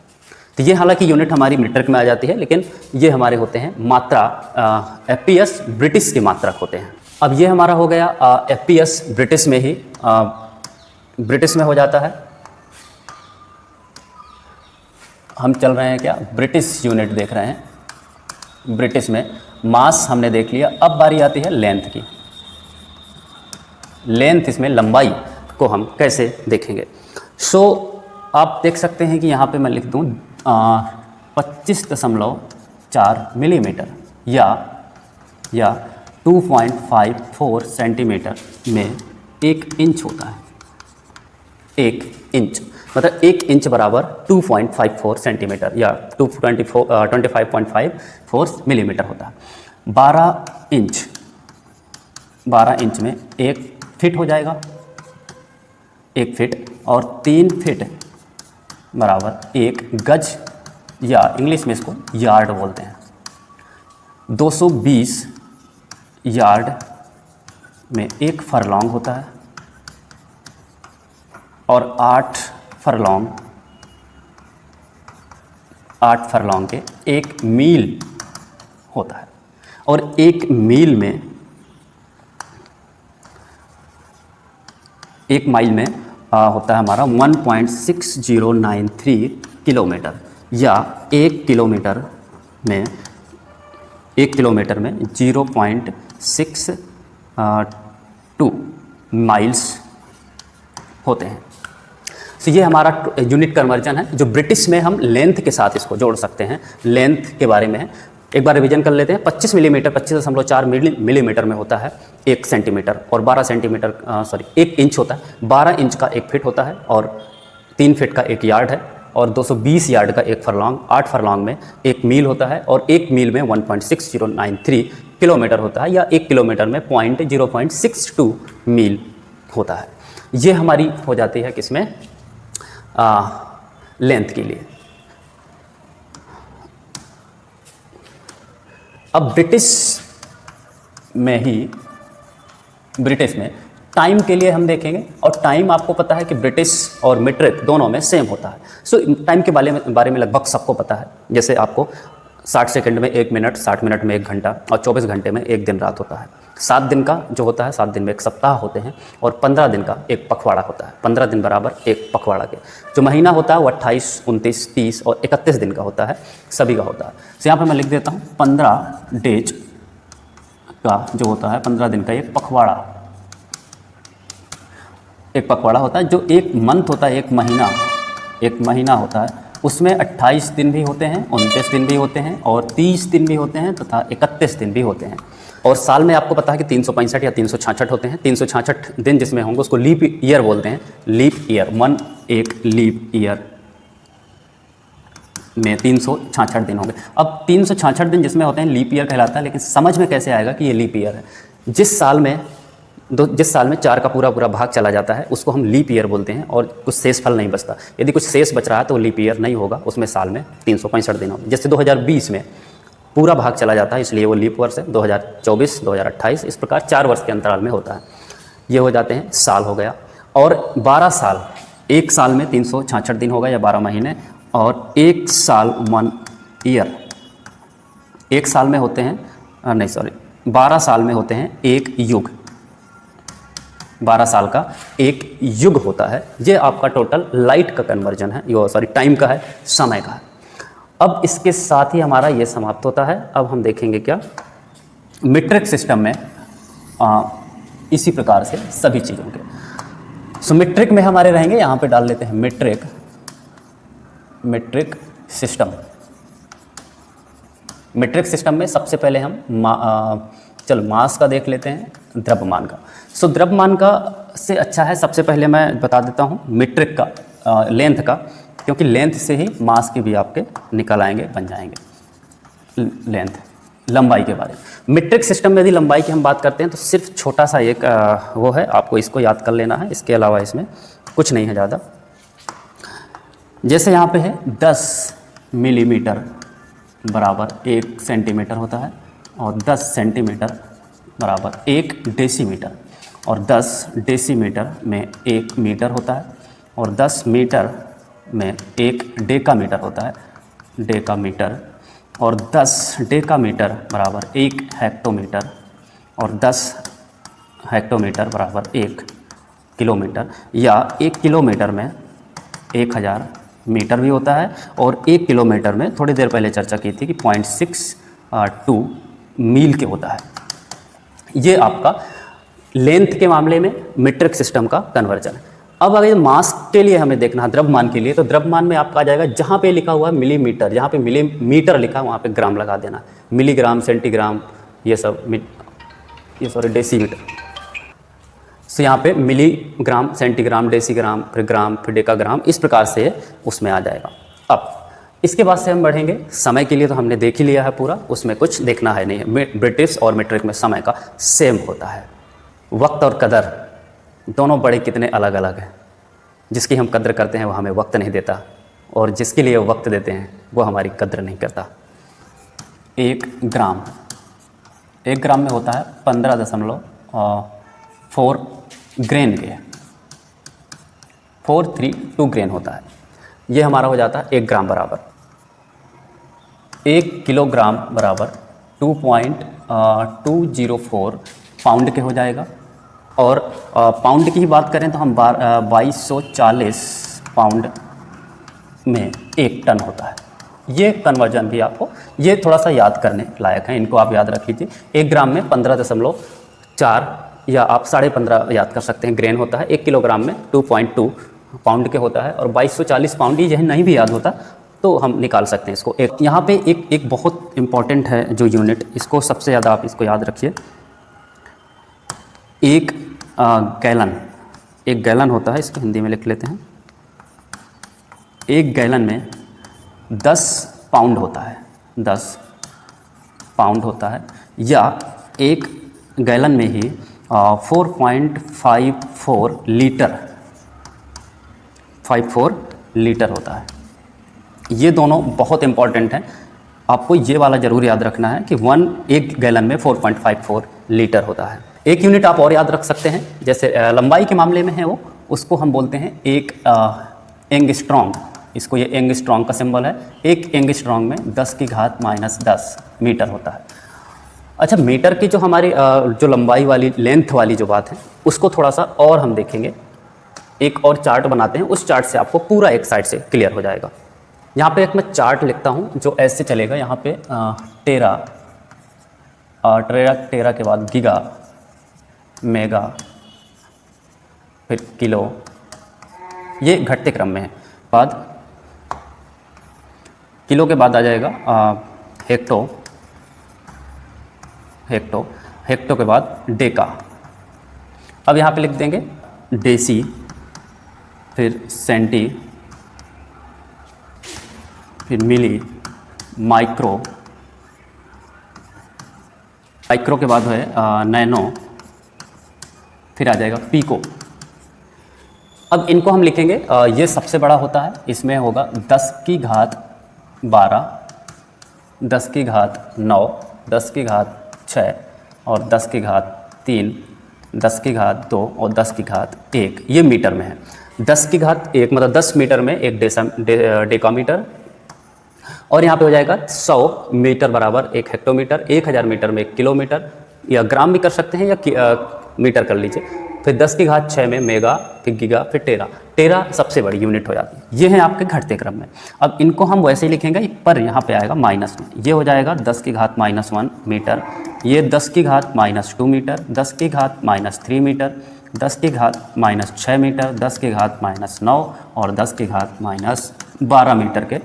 तो ये हालांकि यूनिट हमारी मीट्रिक में आ जाती है, लेकिन ये हमारे होते हैं मात्रा, FPS ब्रिटिश के मात्रक होते हैं। अब ये हमारा हो गया FPS ब्रिटिश में ही, ब्रिटिश में हो जाता है। हम चल रहे हैं क्या, ब्रिटिश यूनिट देख रहे हैं। ब्रिटिश में मास हमने देख लिया, अब बारी आती है लेंथ की। लेंथ, इसमें लंबाई को हम कैसे देखेंगे। सो आप देख सकते हैं कि यहाँ पे मैं लिख दूँ 25.4 मिलीमीटर या 2.54 सेंटीमीटर में 1 इंच होता है। 1 इंच मतलब 1 इंच बराबर 2.54 सेंटीमीटर या 25.54 मिलीमीटर होता है। 12 इंच में 1 फिट हो जाएगा, 1 फिट, और 3 फिट बराबर 1 गज या इंग्लिश में इसको यार्ड बोलते हैं। 220 यार्ड में 1 फरलॉन्ग होता है और 8 फरलॉन्ग के 1 मील होता है। और 1 मील में, 1 माइल में होता है हमारा 1.6093 किलोमीटर या 1 किलोमीटर में 0.62 माइल्स होते हैं। तो ये हमारा यूनिट कन्वर्जन है, जो ब्रिटिश में हम लेंथ के साथ इसको जोड़ सकते हैं। लेंथ के बारे में है, एक बार रिवीजन कर लेते हैं। 25 मिलीमीटर, 25.4 मिलीमीटर में होता है 1 सेंटीमीटर, और 1 इंच होता है। 12 इंच का 1 फिट होता है और 3 फिट का 1 यार्ड है, और 220 यार्ड का 1 फरलॉन्ग, 8 फरलॉन्ग में 1 मील होता है, और 1 मील में 1.6093 किलोमीटर होता है, या 1 किलोमीटर में 0.62 मील होता है। ये हमारी हो जाती है किसमें, लेंथ के लिए। अब ब्रिटिश में टाइम के लिए हम देखेंगे, और टाइम आपको पता है कि ब्रिटिश और मीट्रिक दोनों में सेम होता है। सो टाइम के बारे में लगभग सबको पता है। जैसे आपको 60 सेकंड में 1 मिनट, 60 मिनट में 1 घंटा और 24 घंटे में 1 दिन रात होता है। 7 दिन का जो होता है, 7 दिन में 1 सप्ताह होते हैं और 15 दिन का 1 पखवाड़ा होता है। 15 दिन बराबर 1 पखवाड़ा के। जो महीना होता है वो 28, 29, 30 और 31 दिन का होता है, सभी का होता है। तो यहाँ पर मैं लिख देता हूँ 15 डेज का जो होता है, 15 दिन का 1 पखवाड़ा, 1 पखवाड़ा होता है। जो 1 मंथ होता है, 1 महीना होता है, उसमें 28 दिन भी होते हैं, 29 दिन भी होते हैं और 30 दिन भी होते हैं तथा 31 दिन भी होते हैं। और साल में आपको पता है कि 365 या 366 होते हैं। 366 दिन जिसमें होंगे उसको लीप ईयर बोलते हैं। लीप ईयर, 1 लीप ईयर में 366 दिन होंगे। अब 366 दिन जिसमें होते हैं लीप ईयर कहलाता है। लेकिन समझ में कैसे आएगा कि ये लीप ईयर है? जिस साल में 4 का पूरा भाग चला जाता है उसको हम लीप ईयर बोलते हैं और कुछ शेष फल नहीं बचता। यदि कुछ शेष बच रहा है तो लीप ईयर नहीं होगा, उसमें साल में 365 दिन होंगे। जैसे 2020 में पूरा भाग चला जाता है इसलिए वो लीप वर्ष है। 2024, 2028 इस प्रकार 4 वर्ष के अंतराल में होता है। ये हो जाते हैं साल हो गया। और 12 साल, 1 साल में 366 दिन होगा या 12 महीने। और 1 साल 1 ईयर, 1 साल में होते हैं 12 साल में होते हैं 1 युग। 12 साल का 1 युग होता है। ये आपका टोटल लाइट का कन्वर्जन है, टाइम का है, समय का है। अब इसके साथ ही हमारा ये समाप्त होता है। अब हम देखेंगे क्या मीट्रिक सिस्टम में इसी प्रकार से सभी चीज़ों के। सो मीट्रिक में हमारे रहेंगे, यहाँ पे डाल लेते हैं मीट्रिक सिस्टम। मीट्रिक सिस्टम में सबसे पहले हम मास का देख लेते हैं, द्रव्यमान का। सो द्रव्यमान का से अच्छा है, सबसे पहले मैं बता देता हूँ मीट्रिक का, लेंथ का, क्योंकि लेंथ से ही मास के भी आपके निकल आएंगे, बन जाएंगे। लेंथ, लंबाई के बारे में मीट्रिक सिस्टम में यदि लंबाई की हम बात करते हैं तो सिर्फ छोटा सा एक वो है, आपको इसको याद कर लेना है। इसके अलावा इसमें कुछ नहीं है ज़्यादा। जैसे यहाँ पे है 10 मिलीमीटर बराबर 1 सेंटीमीटर होता है और 10 सेंटीमीटर बराबर 1 डेसीमीटर और 10 डेसीमीटर में 1 मीटर होता है और 10 मीटर में 1 डेकामीटर होता है, डेकामीटर। और 10 डेकामीटर बराबर 1 हेक्टोमीटर और 10 हेक्टोमीटर बराबर 1 किलोमीटर, या 1 किलोमीटर में 1000 मीटर भी होता है और 1 किलोमीटर में थोड़ी देर पहले चर्चा की थी कि 0.62 मील के होता है। ये आपका लेंथ के मामले में मीट्रिक सिस्टम का कन्वर्जन है। अब अगर मास के लिए हमें देखना है, द्रव्यमान के लिए, तो द्रव्यमान में आपका आ जाएगा जहाँ पे लिखा हुआ है मिलीमीटर, जहाँ पे मिलीमीटर लिखा है वहाँ पे ग्राम लगा देना। मिलीग्राम, सेंटीग्राम, ये सब डेसीमीटर। सो यहाँ पे मिलीग्राम, सेंटीग्राम, डेसीग्राम, फिर ग्राम, फिर डेकाग्राम, इस प्रकार से उसमें आ जाएगा। अब इसके बाद से हम बढ़ेंगे समय के लिए, तो हमने देख ही लिया है पूरा, उसमें कुछ देखना है नहीं है। ब्रिटिश और मीट्रिक में समय का सेम होता है। वक्त और कदर दोनों बड़े कितने अलग अलग हैं। जिसकी हम कद्र करते हैं वो हमें वक्त नहीं देता, और जिसके लिए वक्त देते हैं वो हमारी कद्र नहीं करता। 1 ग्राम, 1 ग्राम में होता है 15.4 ग्रेन के, 432 ग्रेन होता है। ये हमारा हो जाता है 1 ग्राम बराबर। 1 किलोग्राम बराबर 2.204 पाउंड के हो जाएगा। और पाउंड की ही बात करें तो हम 2240 पाउंड में 1 टन होता है। ये कन्वर्जन भी आपको, ये थोड़ा सा याद करने लायक है, इनको आप याद रख लीजिए। 1 ग्राम में 15.4 या आप 15.5 याद कर सकते हैं ग्रेन होता है। 1 किलोग्राम में 2.2 पाउंड के होता है और 2240 पाउंड, ये नहीं भी याद होता तो हम निकाल सकते हैं इसको। यहाँ पे एक बहुत इम्पॉर्टेंट है जो यूनिट, इसको सबसे ज़्यादा आप इसको याद रखिए। 1 गैलन, 1 गैलन होता है, इसको हिंदी में लिख लेते हैं। 1 गैलन में 10 पाउंड होता है, 10 पाउंड होता है, या 1 गैलन में ही 4.54 लीटर, 54 लीटर होता है। ये दोनों बहुत इंपॉर्टेंट हैं, आपको ये वाला ज़रूर याद रखना है कि 1 गैलन में 4.54 लीटर होता है। एक यूनिट आप और याद रख सकते हैं, जैसे लंबाई के मामले में है वो, उसको हम बोलते हैं 1 एंगस्ट्रॉम, इसको ये एंगस्ट्रॉन्ग का सिंबल है। एक एंगस्ट्रॉन्ग में 10 की घात -10 मीटर होता है। अच्छा, मीटर की जो हमारी जो लंबाई वाली लेंथ वाली जो बात है उसको थोड़ा सा और हम देखेंगे। एक और चार्ट बनाते हैं, उस चार्ट से आपको पूरा एक साइड से क्लियर हो जाएगा। यहाँ पे एक मैं चार्ट लिखता हूँ जो ऐसे चलेगा। यहाँ पे टेरा के बाद गीगा, मेगा, फिर किलो, ये घटते क्रम में है। बाद किलो के बाद आ जाएगा हेक्टो के बाद डेका। अब यहाँ पे लिख देंगे डेसी, फिर सेंटी, फिर मिली, माइक्रो के बाद है नैनो, फिर आ जाएगा पीको। अब इनको हम लिखेंगे, ये सबसे बड़ा होता है, इसमें होगा 10 की घात 12, 10 की घात 9, 10 की घात 6 और 10 की घात 3, 10 की घात 2 और 10 की घात 1। ये मीटर में है। 10 की घात 1 मतलब 10 मीटर में एक डेकामीटर, और यहाँ पे हो जाएगा 100 मीटर बराबर 1 हेक्टोमीटर, 1000 मीटर में 1 किलोमीटर, या ग्राम भी कर सकते हैं या मीटर कर लीजिए। फिर 10 की घात 6 में मेगा, फिर गीगा, फिर टेरा सबसे बड़ी यूनिट हो जाती है। ये है आपके घटते क्रम में। अब इनको हम वैसे ही लिखेंगे, पर यहाँ पे आएगा माइनस में। ये हो जाएगा 10 की घात -1 मीटर, ये 10 की घात -2 मीटर, 10 की घात -3 मीटर, 10 की घात -6 मीटर, 10 की घात -9 और 10 की घात -12 मीटर के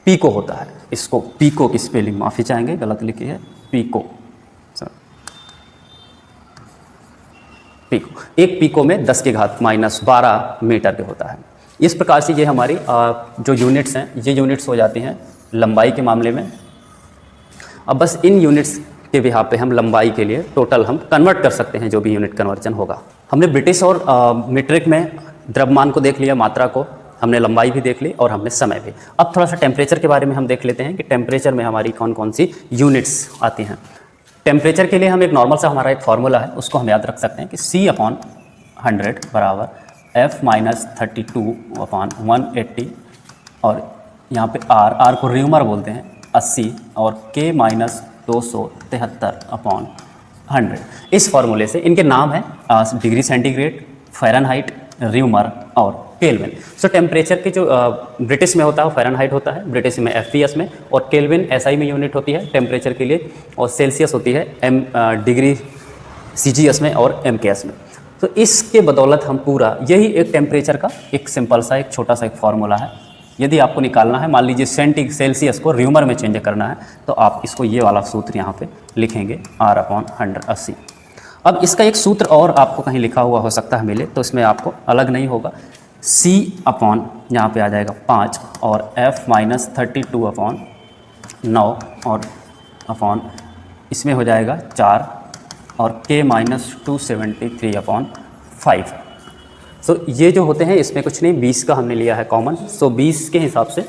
पीको होता है। इसको पीको की स्पेलिंग माफ़ी चाहेंगे, गलत लिखी है, पीको। एक पीको में 10 की घात -12 मीटर के होता है। इस प्रकार से ये हमारी जो यूनिट्स हैं, ये यूनिट्स हो जाती हैं लंबाई के मामले में। अब बस इन यूनिट्स के बिहाफ पे हम लंबाई के लिए टोटल हम कन्वर्ट कर सकते हैं, जो भी यूनिट कन्वर्जन होगा। हमने ब्रिटिश और मीट्रिक में द्रव्यमान को देख लिया, मात्रा को, हमने लंबाई भी देख ली और हमने समय भी। अब थोड़ा सा टेम्परेचर के बारे में हम देख लेते हैं कि टेम्परेचर में हमारी कौन कौन सी यूनिट्स आती हैं। टेम्परेचर के लिए हम एक नॉर्मल सा हमारा एक फार्मूला है, उसको हम याद रख सकते हैं कि C/100 बराबर F - 32/180, और यहाँ पे R को र्यूमर बोलते हैं 80, और K - 273/100। इस फार्मूले से इनके नाम हैं डिग्री सेंटीग्रेड, फ़ारेनहाइट, र्यूमर और केल्विन। सो टेम्परेचर के जो ब्रिटिश में होता है वो फ़ारेनहाइट होता है, ब्रिटिश में FPS में, और केल्विन SI में यूनिट होती है टेम्परेचर के लिए, और सेल्सियस होती है डिग्री CGS में और MKS में। तो इसके बदौलत हम पूरा, यही एक टेम्परेचर का एक सिंपल सा एक छोटा सा एक फार्मूला है। यदि आपको निकालना है, मान लीजिए सेल्सियस को र्यूमर में चेंज करना है, तो आप इसको ये वाला सूत्र यहाँ पे लिखेंगे R/180। अब इसका एक सूत्र और आपको कहीं लिखा हुआ हो सकता है मिले, तो इसमें आपको अलग नहीं होगा। C/ यहाँ पे आ जाएगा 5 और F - 32/9 और अपॉन इसमें हो जाएगा 4 और K - 273/5। सो ये जो होते हैं इसमें कुछ नहीं, 20 का हमने लिया है कॉमन। सो 20 के हिसाब से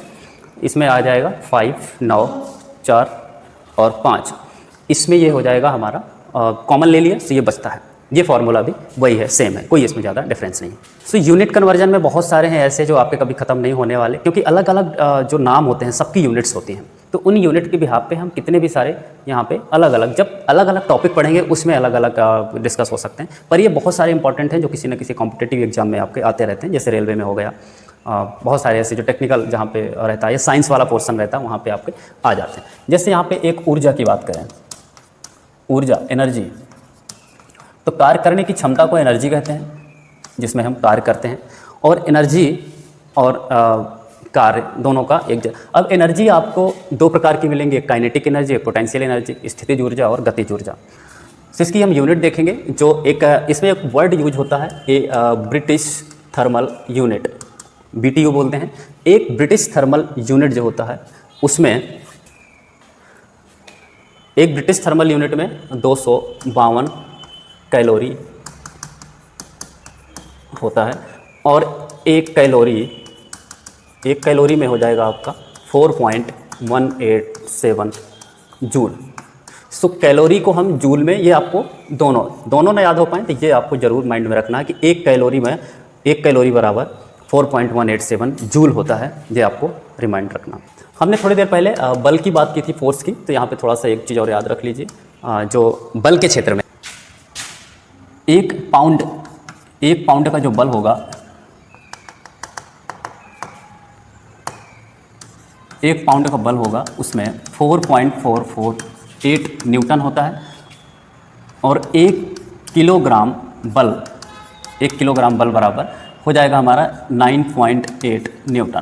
इसमें आ जाएगा 5, 9, 4 और 5। इसमें ये हो जाएगा हमारा कॉमन ले लिया, तो ये बचता है। ये फार्मूला भी वही है, सेम है, कोई इसमें ज़्यादा डिफरेंस नहीं है। सो यूनिट कन्वर्जन में बहुत सारे हैं ऐसे जो आपके कभी ख़त्म नहीं होने वाले, क्योंकि अलग अलग जो नाम होते हैं सबकी यूनिट्स होती हैं। तो उन यूनिट के बिहाफ पे हम कितने भी सारे यहाँ पे अलग अलग, जब अलग अलग टॉपिक पढ़ेंगे उसमें अलग अलग डिस्कस हो सकते हैं। पर ये बहुत सारे इंपॉर्टेंट हैं जो किसी न किसी कॉम्पिटिटिव एग्जाम में आपके आते रहते हैं, जैसे रेलवे में हो गया, बहुत सारे ऐसे जो टेक्निकल जहाँ पे रहता है या साइंस वाला पोर्सन रहता है वहाँ पे आपके आ जाते हैं। जैसे यहाँ पे एक ऊर्जा की बात करें, ऊर्जा, एनर्जी, तो कार्य करने की क्षमता को एनर्जी कहते हैं, जिसमें हम कार्य करते हैं। और एनर्जी और कार्य दोनों का एक अब एनर्जी आपको दो प्रकार की मिलेंगी, एक काइनेटिक एनर्जी, एक पोटेंशियल एनर्जी, स्थितिज ऊर्जा और गतिज ऊर्जा। तो इसकी हम यूनिट देखेंगे। जो एक इसमें एक वर्ड यूज होता है, ये ब्रिटिश थर्मल यूनिट, BTU बोलते हैं। एक ब्रिटिश थर्मल यूनिट जो होता है उसमें, एक ब्रिटिश थर्मल यूनिट में 252 कैलोरी होता है, और एक कैलोरी में हो जाएगा आपका 4.187 जूल। सो कैलोरी को हम जूल में, ये आपको दोनों ना याद हो पाए तो ये आपको ज़रूर माइंड में रखना है कि एक कैलोरी बराबर 4.187 जूल होता है, ये आपको रिमाइंड रखना। हमने थोड़ी देर पहले बल की बात की थी, फोर्स की, तो यहाँ पे थोड़ा सा एक चीज़ और याद रख लीजिए। जो बल के क्षेत्र में एक पाउंड का जो बल होगा, एक पाउंड का बल होगा उसमें 4.448 न्यूटन होता है, और 1 किलोग्राम बल बराबर हो जाएगा हमारा 9.8 न्यूटन।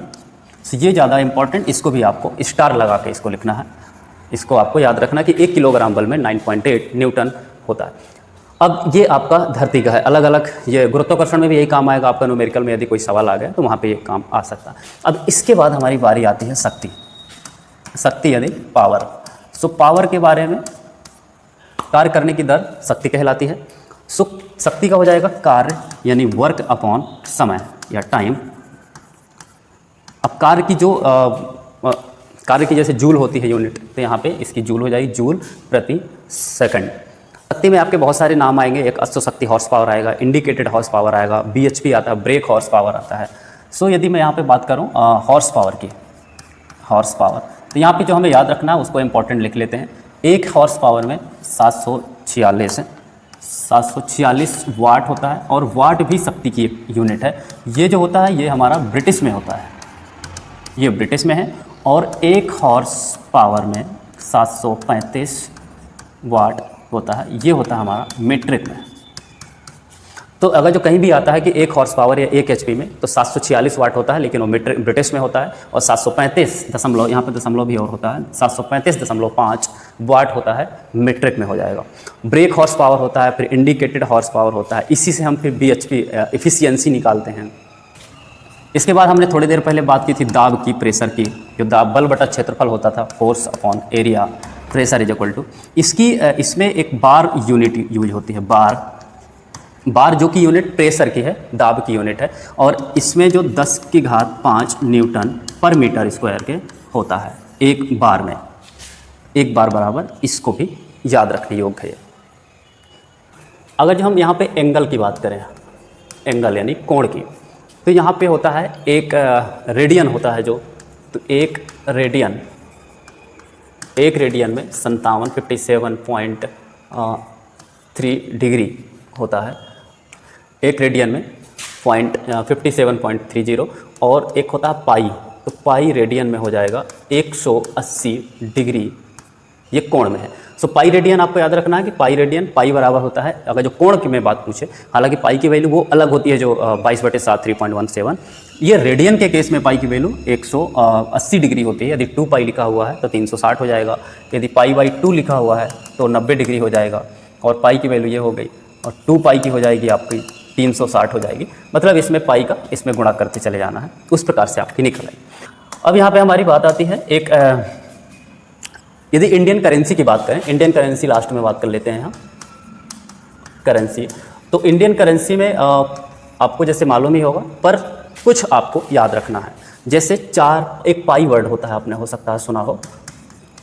तो ये ज़्यादा इंपॉर्टेंट, इसको भी आपको स्टार लगा के इसको लिखना है। इसको आपको याद रखना कि 1 किलोग्राम बल में 9.8 न्यूटन होता है। अब ये आपका धरती का है, अलग अलग, ये गुरुत्वाकर्षण में भी यही काम आएगा आपका। न्यूमेरिकल में यदि कोई सवाल आ गया तो वहाँ पे ये काम आ सकता है। अब इसके बाद हमारी बारी आती है शक्ति यानी पावर। सो पावर के बारे में, कार्य करने की दर शक्ति कहलाती है। सो शक्ति का हो जाएगा कार्य यानी वर्क अपॉन समय या टाइम। अब कार्य की जैसे जूल होती है यूनिट, तो यहाँ पे इसकी जूल हो जाएगी जूल प्रति सेकंड। शक्ति में आपके बहुत सारे नाम आएंगे, एक अश्व शक्ति हॉर्स पावर आएगा, इंडिकेटेड हॉर्स पावर आएगा, बीएचपी आता है, ब्रेक हॉर्स पावर आता है। सो यदि मैं यहाँ पे बात करूँ हॉर्स पावर, तो यहाँ पे जो हमें याद रखना है उसको इंपॉर्टेंट लिख लेते हैं। एक हॉर्स पावर में 746 वाट होता है, और वाट भी शक्ति की एक यूनिट है। ये जो होता है ये हमारा ब्रिटिश में होता है, ये ब्रिटिश में है। और एक हॉर्स पावर में 735 वाट होता है, ये होता है हमारा मीट्रिक में। तो अगर जो कहीं भी आता है कि एक हॉर्स पावर या 1 एचपी में, तो 746 वाट होता है, लेकिन वो ब्रिटिश में होता है। और 735 दशमलव, यहाँ पे दशमलव भी और होता है, 735.5 वाट होता है, मीट्रिक में हो जाएगा। ब्रेक हॉर्स पावर होता है, फिर इंडिकेटेड हॉर्स पावर होता है, इसी से हम फिर बीएचपी एफिशिएंसी निकालते हैं। इसके बाद हमने थोड़ी देर पहले बात की थी दाब की, प्रेशर की। जो दाब बल बटा क्षेत्रफल होता था, force upon area, pressure is equal to, इसमें एक बार यूनिट यूज होती है। बार जो कि यूनिट प्रेशर की है, दाब की यूनिट है, और इसमें जो 10⁵ न्यूटन पर मीटर स्क्वायर के होता है एक बार में। एक बार बराबर, इसको भी याद रखने योग्य है। अगर जो हम यहाँ पे एंगल की बात करें, एंगल यानी कोण की, तो यहाँ पे होता है एक रेडियन होता है जो, तो एक रेडियन में 57.3 डिग्री होता है। एक रेडियन में 57.30, और एक होता है पाई, तो पाई रेडियन में हो जाएगा 180 डिग्री, ये कोण में है। सो पाई रेडियन आपको याद रखना है कि पाई बराबर होता है, अगर जो कोण की मैं बात पूछे, हालांकि पाई की वैल्यू वो अलग होती है जो 22/7 3.17, ये रेडियन के केस में पाई की वैल्यू 180 डिग्री होती है। यदि 2 पाई लिखा हुआ है तो 360 हो जाएगा, यदि पाई/2 लिखा हुआ है तो 90 डिग्री हो जाएगा, और पाई की वैल्यू ये हो गई, और 2 पाई की हो जाएगी आपकी 360 हो जाएगी। मतलब इसमें पाई का इसमें गुणा करते चले जाना है, उस प्रकार से आपकी निकल आई। अब यहाँ पे हमारी बात आती है एक, यदि इंडियन करेंसी की बात करें, इंडियन करेंसी लास्ट में बात कर लेते हैं हम, करेंसी। तो इंडियन करेंसी में आपको जैसे मालूम ही होगा, पर कुछ आपको याद रखना है। जैसे एक पाई वर्ड होता है, आपने हो सकता है सुना हो,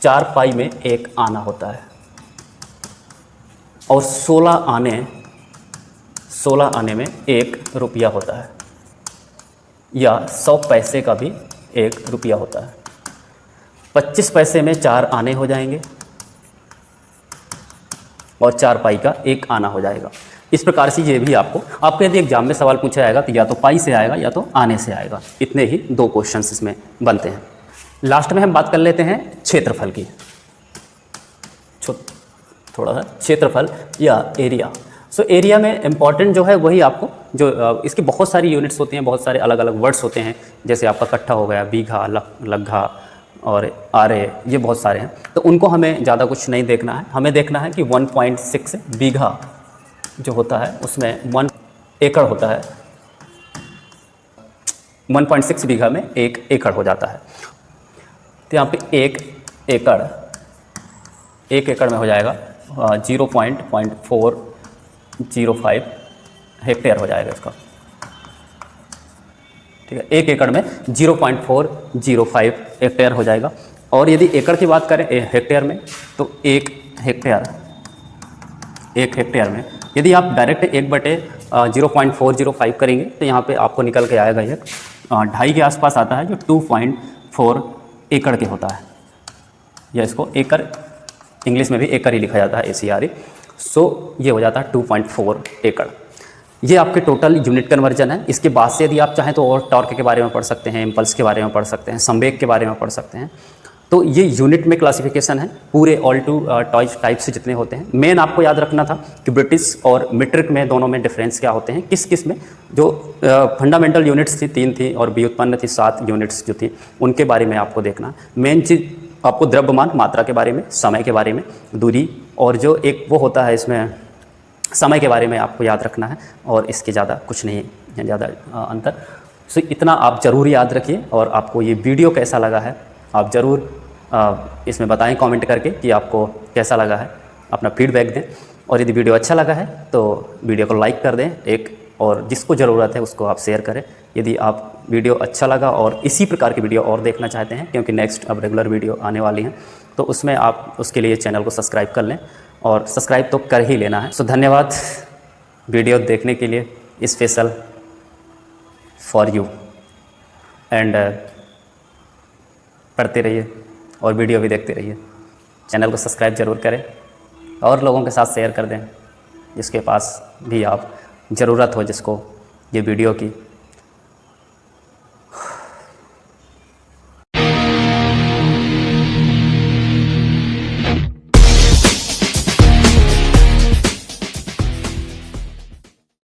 4 पाई में 1 आना होता है, और 16 आने में 1 रुपया होता है, या 100 पैसे का भी 1 रुपया होता है। 25 पैसे में 4 आने हो जाएंगे, और 4 पाई का 1 आना हो जाएगा। इस प्रकार से ये भी आपको यदि एग्जाम में सवाल पूछा जाएगा तो या तो पाई से आएगा या तो आने से आएगा। इतने ही 2 क्वेश्चंस इसमें बनते हैं। लास्ट में हम बात कर लेते हैं क्षेत्रफल की, थोड़ा सा क्षेत्रफल या एरिया। सो एरिया में इंपॉर्टेंट जो है वही आपको, जो इसकी बहुत सारी यूनिट्स होती हैं, बहुत सारे अलग अलग वर्ड्स होते हैं, जैसे आपका कट्ठा हो गया, बीघा, लग्घा और आरे, ये बहुत सारे हैं। तो उनको हमें ज़्यादा कुछ नहीं देखना है, हमें देखना है कि 1.6 बीघा जो होता है उसमें 1 एकड़ होता है, 1.6 बीघा में 1 एकड़ हो जाता है। तो यहाँ पे 1 एकड़ में हो जाएगा 0.405 हेक्टेयर हो जाएगा इसका, ठीक है। 1 एकड़ में 0.405 हेक्टेयर हो जाएगा। और यदि एकड़ की बात करें हेक्टेयर में, तो 1 हेक्टेयर में यदि आप डायरेक्ट 1/4 0.405 करेंगे तो यहाँ पे आपको निकल के आएगा ये 2.5 के आसपास आता है, जो 2.4 एकड़ के होता है, या इसको एकड़ इंग्लिश में भी एकड़ ही लिखा जाता है, ACRE। सो ये हो जाता है 2.4 एकड़। ये आपके टोटल यूनिट कन्वर्जन है। इसके बाद से यदि आप चाहें तो और टॉर्क के बारे में पढ़ सकते हैं, इम्पल्स के बारे में पढ़ सकते हैं, संवेग के बारे में पढ़ सकते हैं। तो ये यूनिट में क्लासिफिकेशन है पूरे ऑल टू टॉयज टाइप से जितने होते हैं। मेन आपको याद रखना था कि ब्रिटिश और मीट्रिक में दोनों में डिफरेंस क्या होते हैं, किस किस में जो फंडामेंटल यूनिट्स थी 3 थी और व्युत्पन्न थी 7 यूनिट्स जो थी, उनके बारे में आपको देखना। मेन चीज़ आपको द्रव्यमान मात्रा के बारे में, समय के बारे में, दूरी, और जो एक वो होता है इसमें समय के बारे में आपको याद रखना है, और इसके ज़्यादा कुछ नहीं है, ज़्यादा अंतर। सो इतना आप ज़रूर याद रखिए। और आपको ये वीडियो कैसा लगा है आप ज़रूर इसमें बताएं कमेंट करके कि आपको कैसा लगा है, अपना फीडबैक दें। और यदि वीडियो अच्छा लगा है तो वीडियो को लाइक कर दें एक, और जिसको ज़रूरत है उसको आप शेयर करें। यदि आप वीडियो अच्छा लगा और इसी प्रकार की वीडियो और देखना चाहते हैं, क्योंकि नेक्स्ट अब रेगुलर वीडियो आने वाली हैं, तो उसमें आप उसके लिए चैनल को सब्सक्राइब कर लें, और सब्सक्राइब तो कर ही लेना है। सो धन्यवाद वीडियो देखने के लिए, स्पेशल फॉर यू। एंड पढ़ते रहिए और वीडियो भी देखते रहिए। चैनल को सब्सक्राइब ज़रूर करें और लोगों के साथ शेयर कर दें जिसके पास भी आप ज़रूरत हो, जिसको ये वीडियो की